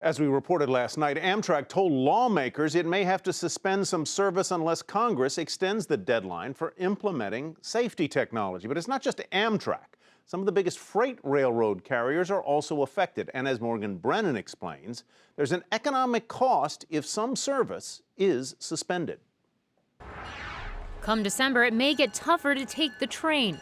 As we reported last night, Amtrak told lawmakers it may have to suspend some service unless Congress extends the deadline for implementing safety technology. But it's not just Amtrak. Some of the biggest freight railroad carriers are also affected. And as Morgan Brennan explains, there's an economic cost if some service is suspended. Come December, it may get tougher to take the train.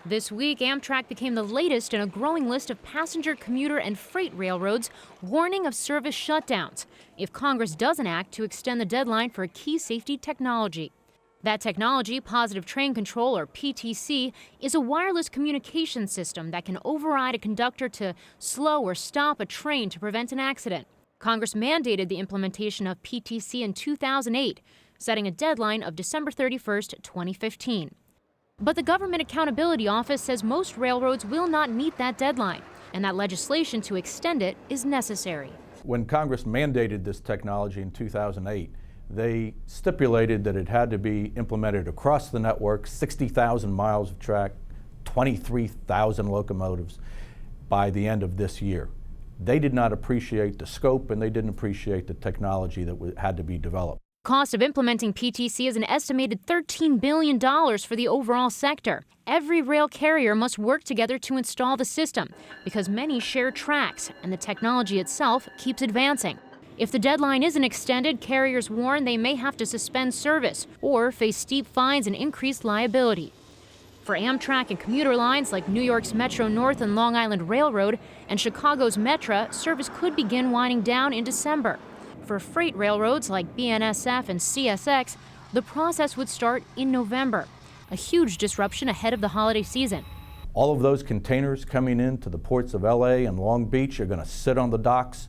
This week, Amtrak became the latest in a growing list of passenger, commuter, and freight railroads warning of service shutdowns if Congress doesn't act to extend the deadline for a key safety technology. That technology, Positive Train Control, or PTC, is a wireless communication system that can override a conductor to slow or stop a train to prevent an accident. Congress mandated the implementation of PTC in 2008, setting a deadline of December 31st, 2015. But the Government Accountability Office says most railroads will not meet that deadline, and that legislation to extend it is necessary. When Congress mandated this technology in 2008, they stipulated that it had to be implemented across the network, 60,000 miles of track, 23,000 locomotives by the end of this year. They did not appreciate the scope, and they didn't appreciate the technology that had to be developed. Cost of implementing PTC is an estimated $13 billion for the overall sector. Every rail carrier must work together to install the system because many share tracks and the technology itself keeps advancing. If the deadline isn't extended, carriers warn they may have to suspend service or face steep fines and increased liability. For Amtrak and commuter lines like New York's Metro North and Long Island Railroad and Chicago's Metra, service could begin winding down in December. For freight railroads like BNSF and CSX, the process would start in November, a huge disruption ahead of the holiday season. All of those containers coming into the ports of LA and Long Beach are going to sit on the docks.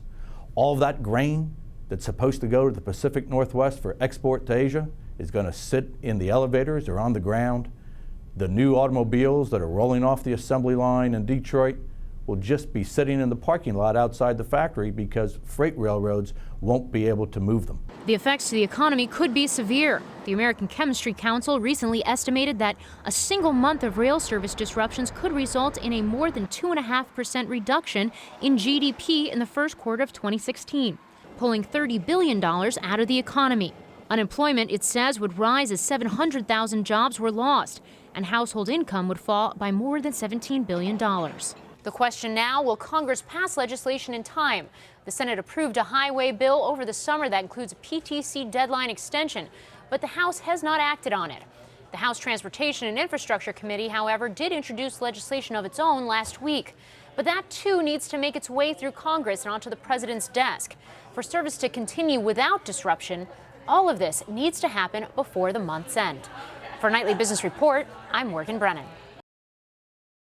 All of that grain that's supposed to go to the Pacific Northwest for export to Asia is going to sit in the elevators or on the ground. The new automobiles that are rolling off the assembly line in Detroit will just be sitting in the parking lot outside the factory because freight railroads won't be able to move them. The effects to the economy could be severe. The American Chemistry Council recently estimated that a single month of rail service disruptions could result in a more than 2.5% reduction in GDP in the first quarter of 2016, pulling $30 billion out of the economy. Unemployment, it says, would rise as 700,000 jobs were lost, and household income would fall by more than $17 billion. The question now, will Congress pass legislation in time? The Senate approved a highway bill over the summer that includes a PTC deadline extension, but the House has not acted on it. The House Transportation and Infrastructure Committee, however, did introduce legislation of its own last week. But that, too, needs to make its way through Congress and onto the president's desk. For service to continue without disruption, all of this needs to happen before the month's end. For Nightly Business Report, I'm Morgan Brennan.